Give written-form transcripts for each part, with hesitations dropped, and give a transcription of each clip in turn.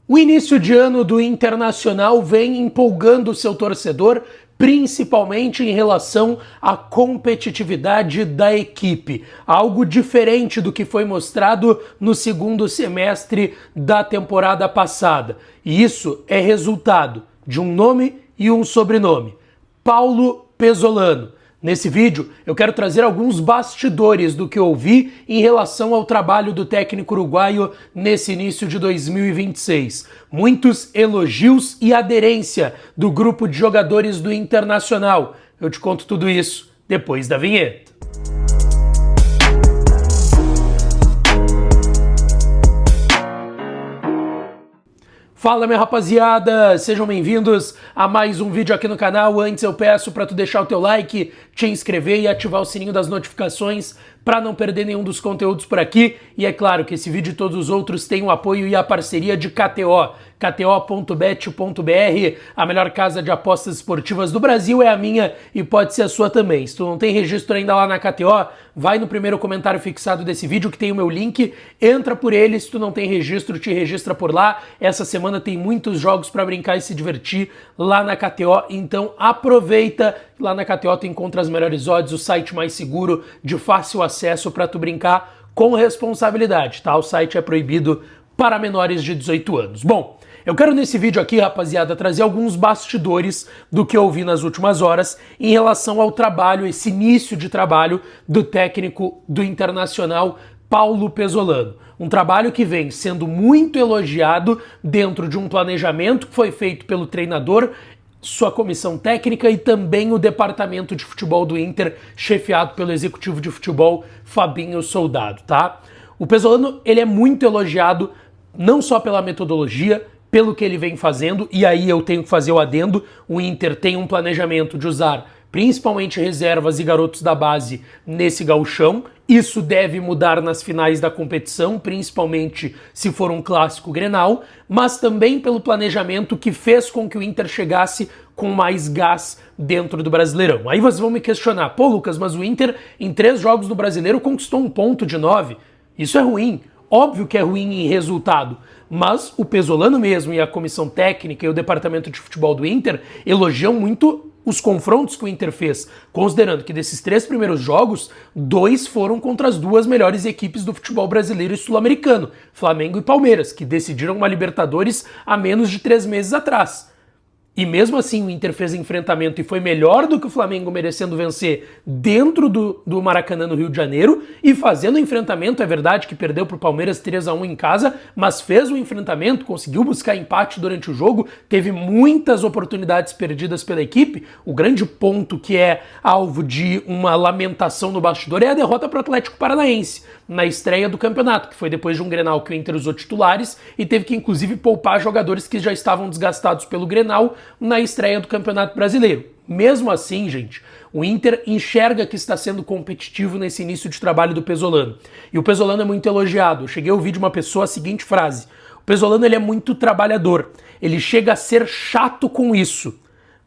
O início de ano do Internacional vem empolgando o seu torcedor, principalmente em relação à competitividade da equipe. Algo diferente do que foi mostrado no segundo semestre da temporada passada. E isso é resultado de um nome e um sobrenome: Paulo Pezzolano. Nesse vídeo, eu quero trazer alguns bastidores do que eu ouvi em relação ao trabalho do técnico uruguaio nesse início de 2026. Muitos elogios e aderência do grupo de jogadores do Internacional. Eu te conto tudo isso depois da vinheta. Fala, minha rapaziada, sejam bem-vindos a mais um vídeo aqui no canal. Antes eu peço para tu deixar o teu like, te inscrever e ativar o sininho das notificações para não perder nenhum dos conteúdos por aqui. E é claro que esse vídeo e todos os outros têm o apoio e a parceria de KTO. KTO.bet.br, a melhor casa de apostas esportivas do Brasil, é a minha e pode ser a sua também. Se tu não tem registro ainda lá na KTO, vai no primeiro comentário fixado desse vídeo que tem o meu link, entra por ele. Se tu não tem registro, te registra por lá. Essa semana tem muitos jogos para brincar e se divertir lá na KTO, então aproveita. Lá na KTO tu encontra as melhores odds, o site mais seguro, de fácil acesso para tu brincar com responsabilidade, tá? O site é proibido para menores de 18 anos. Bom, eu quero nesse vídeo aqui, rapaziada, trazer alguns bastidores do que eu vi nas últimas horas em relação ao trabalho, esse início de trabalho do técnico do Internacional, Paulo Pezzolano. Um trabalho que vem sendo muito elogiado dentro de um planejamento que foi feito pelo treinador, sua comissão técnica e também o departamento de futebol do Inter, chefiado pelo executivo de futebol Fabinho Soldado, tá? O Pezzolano, ele é muito elogiado não só pela metodologia, pelo que ele vem fazendo, e aí eu tenho que fazer o adendo: o Inter tem um planejamento de usar principalmente reservas e garotos da base nesse gauchão. Isso deve mudar nas finais da competição, principalmente se for um clássico Grenal, mas também pelo planejamento que fez com que o Inter chegasse com mais gás dentro do Brasileirão. Aí vocês vão me questionar: pô, Lucas, mas o Inter em 3 jogos no Brasileiro conquistou 1 ponto de 9. Isso é ruim. Óbvio que é ruim em resultado, mas o Pezzolano mesmo e a comissão técnica e o departamento de futebol do Inter elogiam muito os confrontos que o Inter fez, considerando que desses 3 primeiros jogos, 2 foram contra as 2 melhores equipes do futebol brasileiro e sul-americano, Flamengo e Palmeiras, que decidiram uma Libertadores há menos de 3 meses atrás. E mesmo assim o Inter fez enfrentamento e foi melhor do que o Flamengo, merecendo vencer dentro do Maracanã, no Rio de Janeiro, e fazendo enfrentamento. É verdade que perdeu para o Palmeiras 3-1 em casa, mas fez o enfrentamento, conseguiu buscar empate durante o jogo, teve muitas oportunidades perdidas pela equipe. O grande ponto que é alvo de uma lamentação no bastidor é a derrota para o Atlético Paranaense, na estreia do campeonato, que foi depois de um Grenal que o Inter usou titulares e teve que inclusive poupar jogadores que já estavam desgastados pelo Grenal na estreia do Campeonato Brasileiro. Mesmo assim, gente, o Inter enxerga que está sendo competitivo nesse início de trabalho do Pezzolano. E o Pezzolano é muito elogiado. Eu cheguei a ouvir de uma pessoa a seguinte frase: o Pezzolano, ele é muito trabalhador, ele chega a ser chato com isso.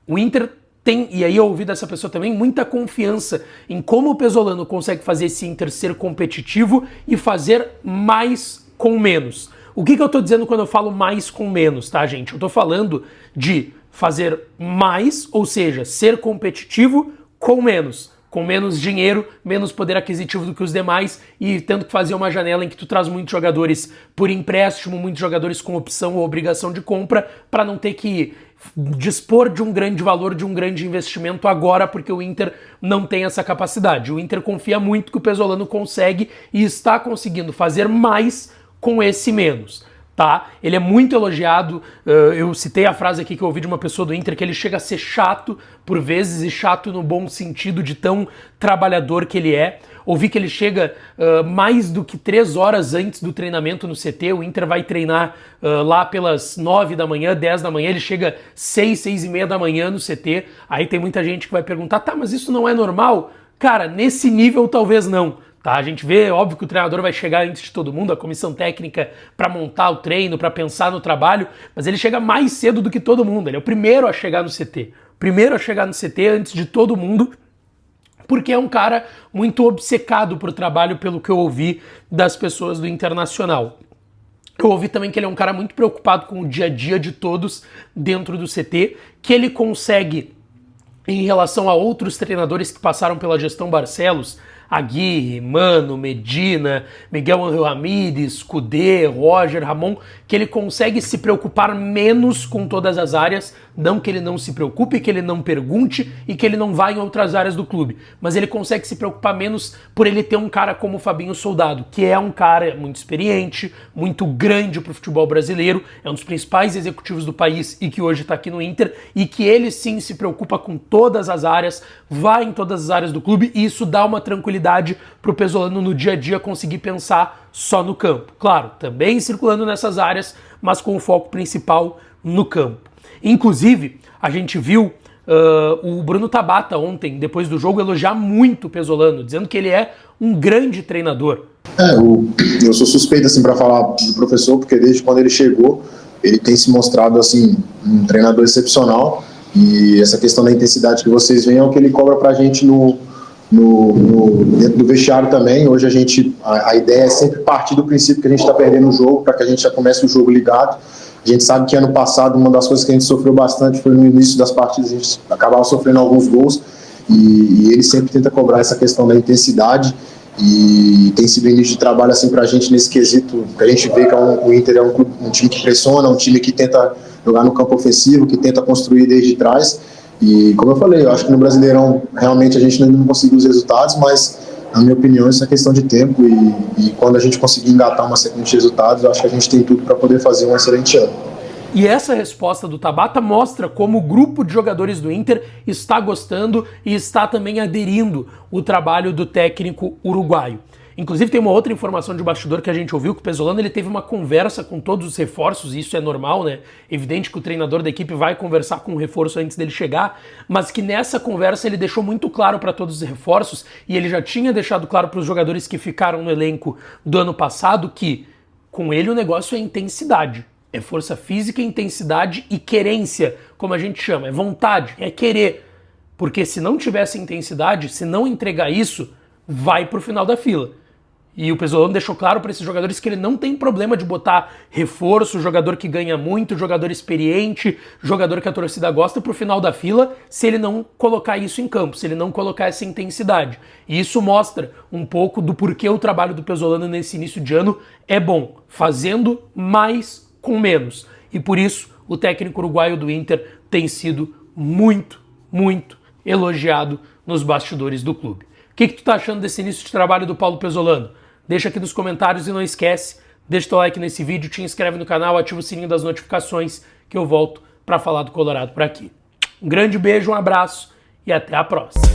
O Inter tem, e aí eu ouvi dessa pessoa também, muita confiança em como o Pezzolano consegue fazer esse Inter ser competitivo e fazer mais com menos. O que eu tô dizendo quando eu falo mais com menos, tá, gente? Eu tô falando de fazer mais, ou seja, ser competitivo com menos dinheiro, menos poder aquisitivo do que os demais, e tendo que fazer uma janela em que tu traz muitos jogadores por empréstimo, muitos jogadores com opção ou obrigação de compra, para não ter que dispor de um grande valor, de um grande investimento agora, porque o Inter não tem essa capacidade. O Inter confia muito que o Pezzolano consegue e está conseguindo fazer mais com esse menos, tá? Ele é muito elogiado. Eu citei a frase aqui que eu ouvi de uma pessoa do Inter, que ele chega a ser chato por vezes, e chato no bom sentido, de tão trabalhador que ele é. Ouvi que ele chega mais do que 3 horas antes do treinamento no CT. O Inter vai treinar lá pelas 9 da manhã, 10 da manhã, ele chega 6, 6 e meia da manhã no CT. Aí tem muita gente que vai perguntar: tá, mas isso não é normal? Cara, nesse nível talvez não. Tá, a gente vê, óbvio que o treinador vai chegar antes de todo mundo, a comissão técnica, para montar o treino, para pensar no trabalho, mas ele chega mais cedo do que todo mundo. Ele é o primeiro a chegar no CT. Primeiro a chegar no CT antes de todo mundo, porque é um cara muito obcecado por trabalho, pelo que eu ouvi das pessoas do Internacional. Eu ouvi também que ele é um cara muito preocupado com o dia a dia de todos dentro do CT, que ele consegue, em relação a outros treinadores que passaram pela gestão Barcelos, Aguirre, Mano, Medina, Miguel Ángel Ramírez, Kudê, Roger, Ramon, que ele consegue se preocupar menos com todas as áreas, não que ele não se preocupe, que ele não pergunte e que ele não vá em outras áreas do clube, mas ele consegue se preocupar menos por ele ter um cara como o Fabinho Soldado, que é um cara muito experiente, muito grande pro futebol brasileiro, é um dos principais executivos do país e que hoje tá aqui no Inter, e que ele sim se preocupa com todas as áreas, vai em todas as áreas do clube, e isso dá uma tranquilidade pro Pesolano no dia a dia conseguir pensar só no campo. Claro, também circulando nessas áreas, mas com o foco principal no campo. Inclusive, a gente viu o Bruno Tabata ontem, depois do jogo, elogiar muito o Pesolano, dizendo que ele é um grande treinador. Eu sou suspeito assim, para falar do professor, porque desde quando ele chegou, ele tem se mostrado assim, um treinador excepcional, e essa questão da intensidade que vocês veem é o que ele cobra pra gente dentro do vestiário também. Hoje a ideia é sempre partir do princípio que a gente está perdendo o jogo, para que a gente já comece o jogo ligado. A gente sabe que ano passado uma das coisas que a gente sofreu bastante foi no início das partidas, a gente acabava sofrendo alguns gols, e ele sempre tenta cobrar essa questão da intensidade, e tem sido início de trabalho assim pra gente nesse quesito, que a gente vê que o Inter é um time que pressiona, um time que tenta jogar no campo ofensivo, que tenta construir desde trás. E como eu falei, eu acho que no Brasileirão realmente a gente ainda não conseguiu os resultados, mas na minha opinião isso é questão de tempo, e quando a gente conseguir engatar uma sequência de resultados, eu acho que a gente tem tudo para poder fazer um excelente ano. E essa resposta do Tabata mostra como o grupo de jogadores do Inter está gostando e está também aderindo o trabalho do técnico uruguaio. Inclusive tem uma outra informação de bastidor que a gente ouviu, que o Pesolano ele teve uma conversa com todos os reforços, e isso é normal, né? Evidente que o treinador da equipe vai conversar com o reforço antes dele chegar, mas que nessa conversa ele deixou muito claro para todos os reforços, e ele já tinha deixado claro para os jogadores que ficaram no elenco do ano passado, que com ele o negócio é intensidade. É força física, intensidade e querência, como a gente chama. É vontade, é querer. Porque se não tivesse intensidade, se não entregar isso, vai pro final da fila. E o Pesolano deixou claro para esses jogadores que ele não tem problema de botar reforço, jogador que ganha muito, jogador experiente, jogador que a torcida gosta, pro final da fila, se ele não colocar isso em campo, se ele não colocar essa intensidade. E isso mostra um pouco do porquê o trabalho do Pesolano nesse início de ano é bom, fazendo mais com menos. E por isso o técnico uruguaio do Inter tem sido muito, muito elogiado nos bastidores do clube. O que tu tá achando desse início de trabalho do Paulo Pesolano? Deixa aqui nos comentários e não esquece, deixa teu like nesse vídeo, te inscreve no canal, ativa o sininho das notificações que eu volto para falar do Colorado por aqui. Um grande beijo, um abraço e até a próxima.